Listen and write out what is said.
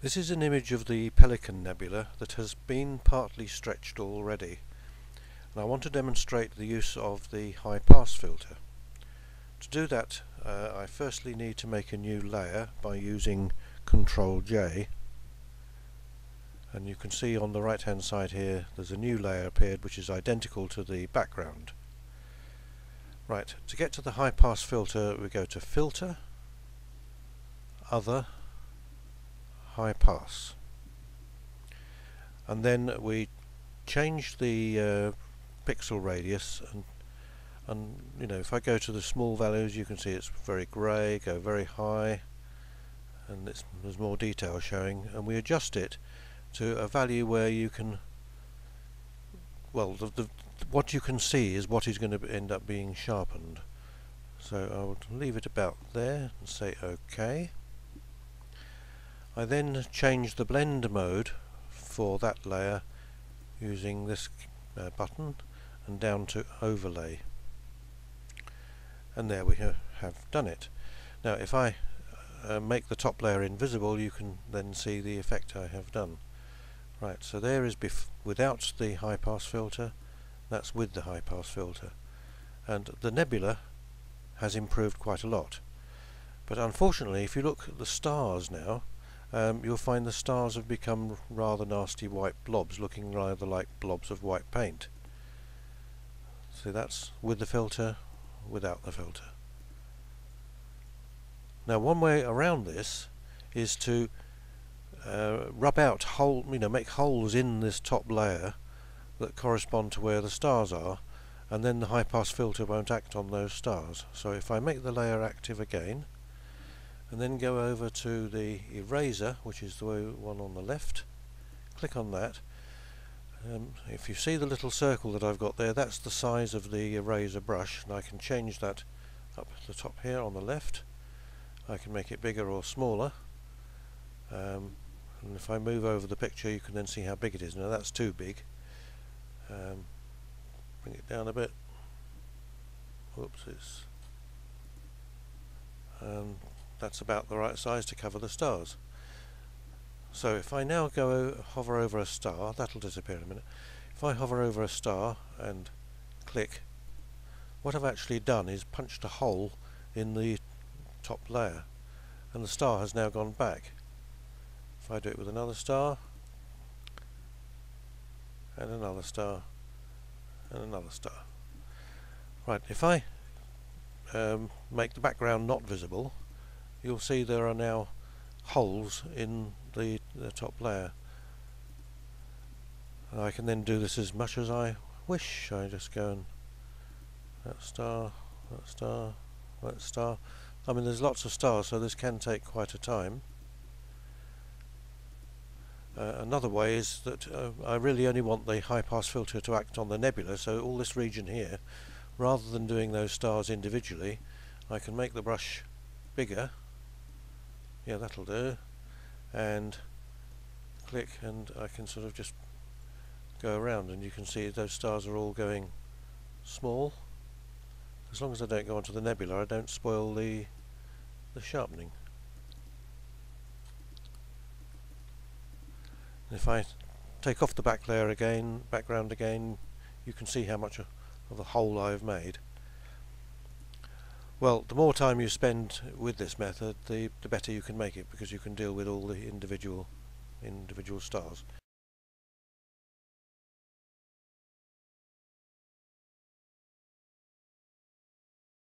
This is an image of the Pelican Nebula that has been partly stretched already, and I want to demonstrate the use of the high pass filter. To do that, I firstly need to make a new layer by using Ctrl J, and you can see on the right hand side here there's a new layer appeared which is identical to the background. Right, to get to the high pass filter we go to Filter, Other, High Pass, and then we change the pixel radius, and you know, if I go to the small values you can see it's very grey, go very high, and there's more detail showing, and we adjust it to a value where you can, well, what you can see is what is going to end up being sharpened. So I will leave it about there and say OK. I then change the blend mode for that layer using this button and down to overlay, and there we have done it. Now if I make the top layer invisible, you can then see the effect I have done. Right, so there is without the high pass filter, that's with the high pass filter, and the nebula has improved quite a lot. But unfortunately, if you look at the stars now, you'll find the stars have become rather nasty white blobs, looking rather like blobs of white paint. So that's with the filter, without the filter. Now one way around this is to rub out make holes in this top layer that correspond to where the stars are, and then the high pass filter won't act on those stars. So if I make the layer active again and then go over to the eraser, which is the one on the left, click on that. If you see the little circle that I've got there, that's the size of the eraser brush, and I can change that up at the top here on the left. I can make it bigger or smaller, and if I move over the picture you can then see how big it is. Now that's too big. Bring it down a bit. Whoops, that's about the right size to cover the stars. So if I now hover over a star, that'll disappear in a minute. If I hover over a star and click, what I've actually done is punched a hole in the top layer, and the star has now gone back. If I do it with another star, and another star, and another star. Right, if I make the background not visible, you'll see there are now holes in the top layer. And I can then do this as much as I wish. I just go and that star, that star, that star. I mean, there's lots of stars, so this can take quite a time. Another way is that I really only want the high pass filter to act on the nebula, so all this region here, rather than doing those stars individually, I can make the brush bigger. Yeah, that'll do, and click, and I can sort of just go around, and you can see those stars are all going small. As long as I don't go onto the nebula, I don't spoil the sharpening. And if I take off the background again, you can see how much of a hole I've made. Well, the more time you spend with this method, the better you can make it, because you can deal with all the individual stars.